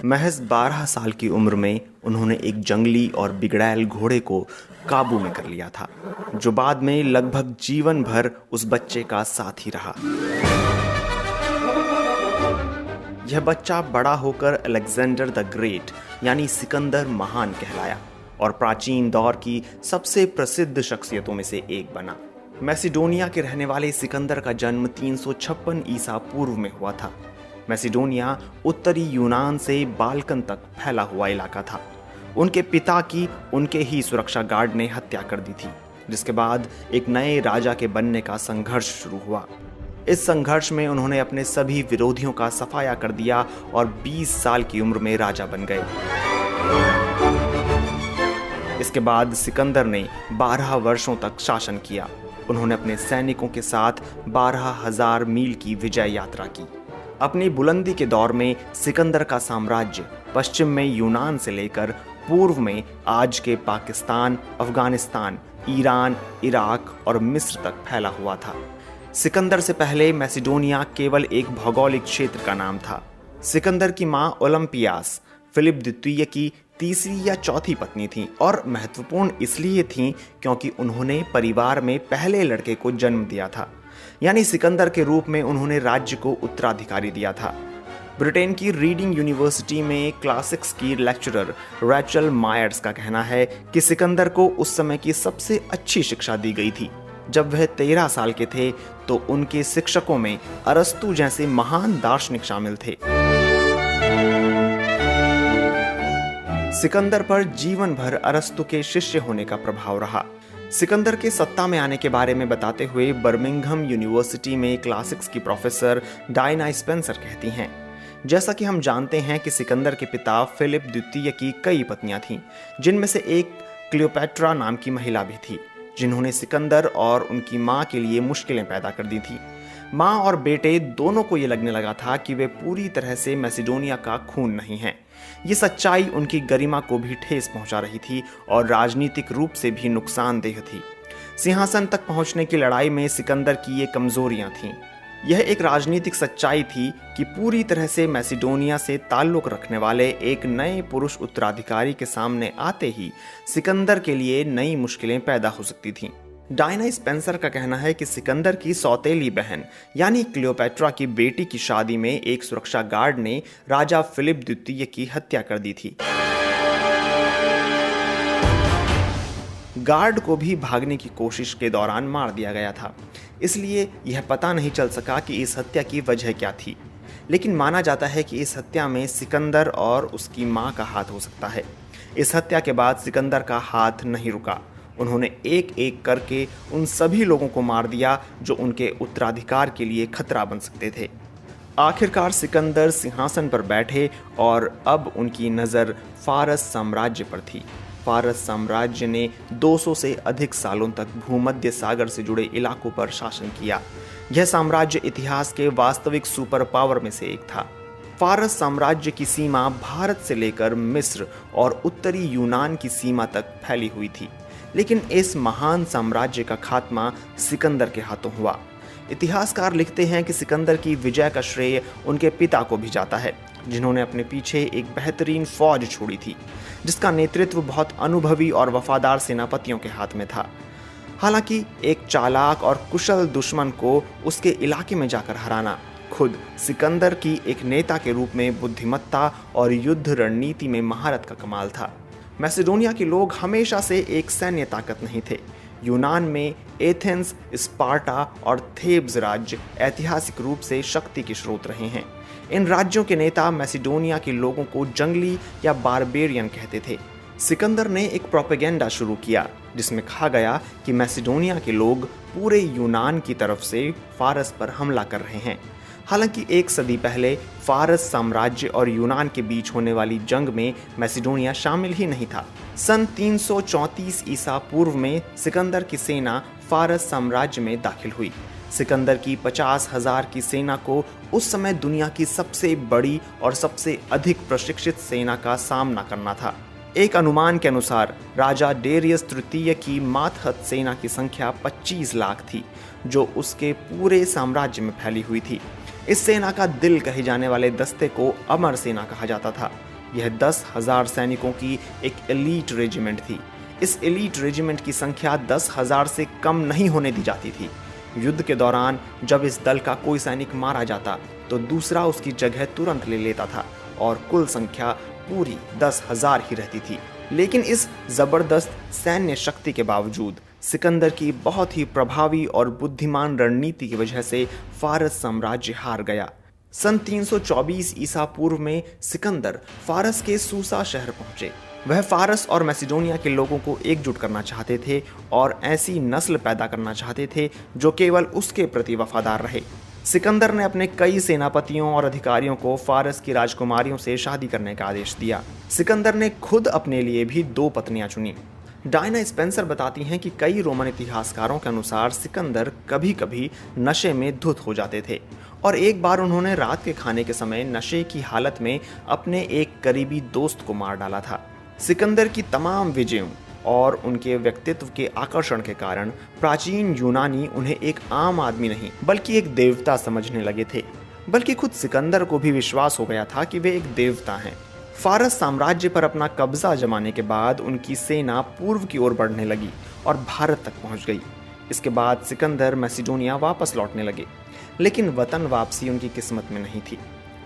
महज 12 साल की उम्र में उन्होंने एक जंगली और बिगड़ैल घोड़े को काबू में कर लिया था, जो बाद में लगभग जीवन भर उस बच्चे का साथी रहा। यह बच्चा बड़ा होकर अलेक्जेंडर द ग्रेट यानी सिकंदर महान कहलाया और प्राचीन दौर की सबसे प्रसिद्ध शख्सियतों में से एक बना। मैसिडोनिया के रहने वाले सिकंदर का जन्म 356 ईसा पूर्व में हुआ था। मैसिडोनिया उत्तरी यूनान से बाल्कन तक फैला हुआ इलाका था। उनके पिता की उनके ही सुरक्षा गार्ड ने हत्या कर दी थी, जिसके बाद एक नए राजा के बनने का संघर्ष शुरू हुआ। इस संघर्ष में उन्होंने अपने सभी विरोधियों का सफाया कर दिया और 20 साल की उम्र में राजा बन गए। इसके बाद सिकंदर ने 12 वर्षों तक शासन किया। उन्होंने अपने सैनिकों के साथ 12,000 मील की विजय यात्रा की। अपनी बुलंदी के दौर में सिकंदर का साम्राज्य पश्चिम में यूनान से लेकर पूर्व में आज के पाकिस्तान, अफगानिस्तान, ईरान, इराक और मिस्र तक फैला हुआ था। सिकंदर से पहले मैसिडोनिया केवल एक भौगोलिक क्षेत्र का नाम था। सिकंदर की मां ओलंपियास फिलिप द्वितीय की तीसरी या चौथी पत्नी थी और महत्वपूर्ण इसलिए थी क्योंकि उन्होंने परिवार में पहले लड़के को जन्म दिया था, यानी सिकंदर के रूप में उन्होंने राज्य को उत्तराधिकारी दिया था। ब्रिटेन की रीडिंग यूनिवर्सिटी में क्लासिक्स की लेक्चरर रैचल मायर्स का कहना है कि सिकंदर को उस समय की सबसे अच्छी शिक्षा दी गई थी। जब वह 13 साल के थे तो उनके शिक्षकों में अरस्तु जैसे महान दार्शनिक शामिल थे। सिकंदर पर जीवन भर अरस्तु के शिष्य होने का प्रभाव रहा। सिकंदर के सत्ता में आने के बारे में बताते हुए बर्मिंघम यूनिवर्सिटी में क्लासिक्स की प्रोफेसर डायना स्पेंसर कहती हैं, जैसा कि हम जानते हैं कि सिकंदर के पिता फिलिप द्वितीय की कई पत्नियां थीं, जिनमें से एक क्लियोपैट्रा नाम की महिला भी थी, जिन्होंने सिकंदर और उनकी मां के लिए मुश्किलें पैदा कर दी थी। मां और बेटे दोनों को ये लगने लगा था कि वे पूरी तरह से मैसिडोनिया का खून नहीं हैं। ये सच्चाई उनकी गरिमा को भी ठेस पहुंचा रही थी और राजनीतिक रूप से भी नुकसानदेह थी। सिंहासन तक पहुंचने की लड़ाई में सिकंदर की ये कमजोरियां थीं। यह एक राजनीतिक सच्चाई थी कि पूरी तरह से मैसिडोनिया से ताल्लुक रखने वाले एक नए पुरुष उत्तराधिकारी के सामने आते ही सिकंदर के लिए नई मुश्किलें पैदा हो सकती थीं। डायना स्पेंसर का कहना है कि सिकंदर की सौतेली बहन यानी क्लियोपैट्रा की बेटी की शादी में एक सुरक्षा गार्ड ने राजा फिलिप द्वितीय की हत्या कर दी थी। गार्ड को भी भागने की कोशिश के दौरान मार दिया गया था, इसलिए यह पता नहीं चल सका कि इस हत्या की वजह क्या थी। लेकिन माना जाता है कि इस हत्या में सिकंदर और उसकी मां का हाथ हो सकता है। इस हत्या के बाद सिकंदर का हाथ नहीं रुका। उन्होंने एक एक करके उन सभी लोगों को मार दिया जो उनके उत्तराधिकार के लिए खतरा बन सकते थे। आखिरकार सिकंदर सिंहासन पर बैठे और अब उनकी नज़र फारस साम्राज्य पर थी। फारस साम्राज्य ने 200 से अधिक सालों तक भूमध्य सागर से जुड़े इलाकों पर शासन किया। यह साम्राज्य इतिहास के वास्तविक सुपर पावर में से एक था। फारस साम्राज्य की सीमा भारत से लेकर मिस्र और उत्तरी यूनान की सीमा तक फैली हुई थी, लेकिन इस महान साम्राज्य का खात्मा सिकंदर के हाथों हुआ। इतिहासकार लिखते हैं कि सिकंदर की विजय का श्रेय उनके पिता को भी जाता है, जिन्होंने अपने पीछे एक बेहतरीन फौज छोड़ी थी, जिसका नेतृत्व बहुत अनुभवी और वफादार सेनापतियों के हाथ में था। हालांकि एक चालाक और कुशल दुश्मन को उसके इलाके में जाकर हराना खुद सिकंदर की एक नेता के रूप में बुद्धिमत्ता और युद्ध रणनीति में महारत का कमाल था। मैसिडोनिया के लोग हमेशा से एक सैन्य ताकत नहीं थे। यूनान में एथेंस, स्पार्टा और थेब्स राज्य ऐतिहासिक रूप से शक्ति के स्रोत रहे हैं। इन राज्यों के नेता मैसिडोनिया के लोगों को जंगली या बारबेरियन कहते थे। सिकंदर ने एक प्रोपेगेंडा शुरू किया जिसमें कहा गया कि मैसिडोनिया के लोग पूरे यूनान की तरफ से फारस पर हमला कर रहे हैं। हालांकि एक सदी पहले फारस साम्राज्य और यूनान के बीच होने वाली जंग में मैसिडोनिया शामिल ही नहीं था। सन 334 ईसा पूर्व में सिकंदर की सेना फारस साम्राज्य में दाखिल हुई। सिकंदर की 50,000 की सेना को उस समय दुनिया की सबसे बड़ी और सबसे अधिक प्रशिक्षित सेना का सामना करना था। एक अनुमान के अनुसार राजा डेरियस तृतीय की मातहत सेना की संख्या 25 लाख थी, जो उसके पूरे साम्राज्य में फैली हुई थी। इस सेना का दिल कहे जाने वाले दस्ते को अमर सेना कहा जाता था। यह 10,000 सैनिकों की एक एलीट रेजिमेंट थी। इस एलीट रेजिमेंट की संख्या 10,000 से कम नहीं होने दी जाती थी। युद्ध के दौरान जब इस दल का कोई सैनिक मारा जाता तो दूसरा उसकी जगह तुरंत ले लेता था और कुल संख्या पूरी 10,000 ही रहती थी। लेकिन इस जबरदस्त सैन्य शक्ति के बावजूद सिकंदर की बहुत ही प्रभावी और बुद्धिमान रणनीति की वजह से फारस साम्राज्य हार गया। सन 324 ईसा पूर्व में सिकंदर फारस के सूसा शहर पहुंचे। वह फारस और मैसिडोनिया के लोगों को एकजुट करना चाहते थे और ऐसी नस्ल पैदा करना चाहते थे जो केवल उसके प्रति वफादार रहे। सिकंदर ने अपने कई सेनापतियों और अधिकारियों को फारस की राजकुमारियों से शादी करने का आदेश दिया। सिकंदर ने खुद अपने लिए भी 2 पत्नियां चुनी। डायना स्पेंसर बताती हैं कि कई रोमन इतिहासकारों के अनुसार सिकंदर कभी कभी नशे में धुत हो जाते थे और एक बार उन्होंने रात के खाने के समय नशे की हालत में अपने एक करीबी दोस्त को मार डाला था। सिकंदर की तमाम विजयों और उनके व्यक्तित्व के आकर्षण के कारण प्राचीन यूनानी उन्हें एक आम आदमी नहीं बल्कि एक देवता समझने लगे थे। बल्कि खुद सिकंदर को भी विश्वास हो गया था कि वे एक देवता हैं। फारस साम्राज्य पर अपना कब्जा जमाने के बाद उनकी सेना पूर्व की ओर बढ़ने लगी और भारत तक पहुंच गई। इसके बाद सिकंदर मैसिडोनिया वापस लौटने लगे, लेकिन वतन वापसी उनकी किस्मत में नहीं थी।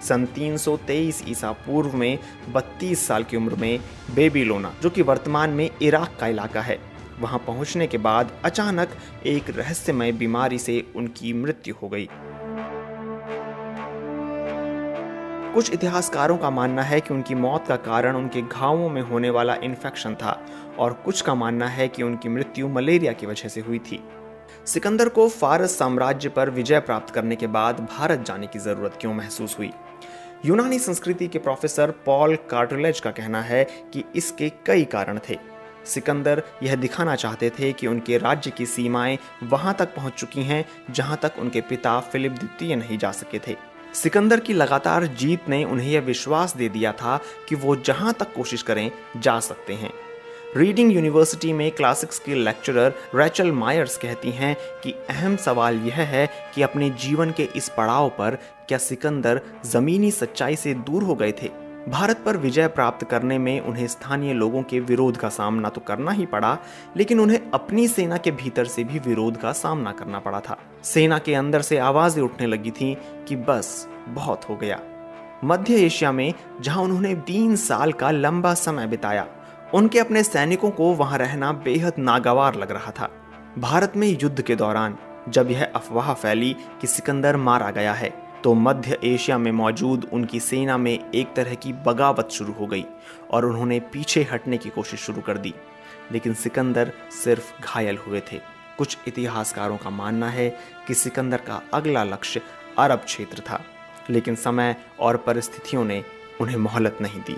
सन 323 ईसा पूर्व में 32 साल की उम्र में बेबीलोना, जो कि वर्तमान में इराक का इलाका है, वहां पहुंचने के बाद अचानक एक रहस्यमय बीमारी से उनकी मृत्यु हो गई। कुछ इतिहासकारों का मानना है कि उनकी मौत का कारण उनके घावों में होने वाला इन्फेक्शन था और कुछ का मानना है कि उनकी मृत्यु मलेरिया की वजह से हुई थी। सिकंदर को फारस साम्राज्य पर विजय प्राप्त करने के बाद भारत जाने की जरूरत क्यों महसूस हुई? यूनानी संस्कृति के प्रोफेसर पॉल कार्टलेज का कहना है कि इसके कई कारण थे। सिकंदर यह दिखाना चाहते थे कि उनके राज्य की सीमाएं वहां तक पहुंच चुकी हैं जहां तक उनके पिता फिलिप द्वितीय नहीं जा सके थे। सिकंदर की लगातार जीत ने उन्हें यह विश्वास दे दिया था कि वो जहां तक कोशिश करें जा सकते हैं। रीडिंग यूनिवर्सिटी में क्लासिक्स की लेक्चरर रैचल मायर्स कहती हैं कि अहम सवाल यह है कि अपने जीवन के इस पड़ाव पर क्या सिकंदर ज़मीनी सच्चाई से दूर हो गए थे? भारत पर विजय प्राप्त करने में उन्हें स्थानीय लोगों के विरोध का सामना तो करना ही पड़ा, लेकिन उन्हें अपनी सेना के भीतर से भी विरोध का सामना करना पड़ा था। सेना के अंदर से आवाजें उठने लगी थीं कि बस बहुत हो गया। मध्य एशिया में जहां उन्होंने 3 साल का लंबा समय बिताया, उनके अपने सैनिकों को वहां रहना बेहद नागवार लग रहा था। भारत में युद्ध के दौरान जब यह अफवाह फैली कि सिकंदर मारा गया है, तो मध्य एशिया में मौजूद उनकी सेना में एक तरह की बगावत शुरू हो गई और उन्होंने पीछे हटने की कोशिश शुरू कर दी। लेकिन सिकंदर सिर्फ घायल हुए थे। कुछ इतिहासकारों का मानना है कि सिकंदर का अगला लक्ष्य अरब क्षेत्र था, लेकिन समय और परिस्थितियों ने उन्हें मोहलत नहीं दी।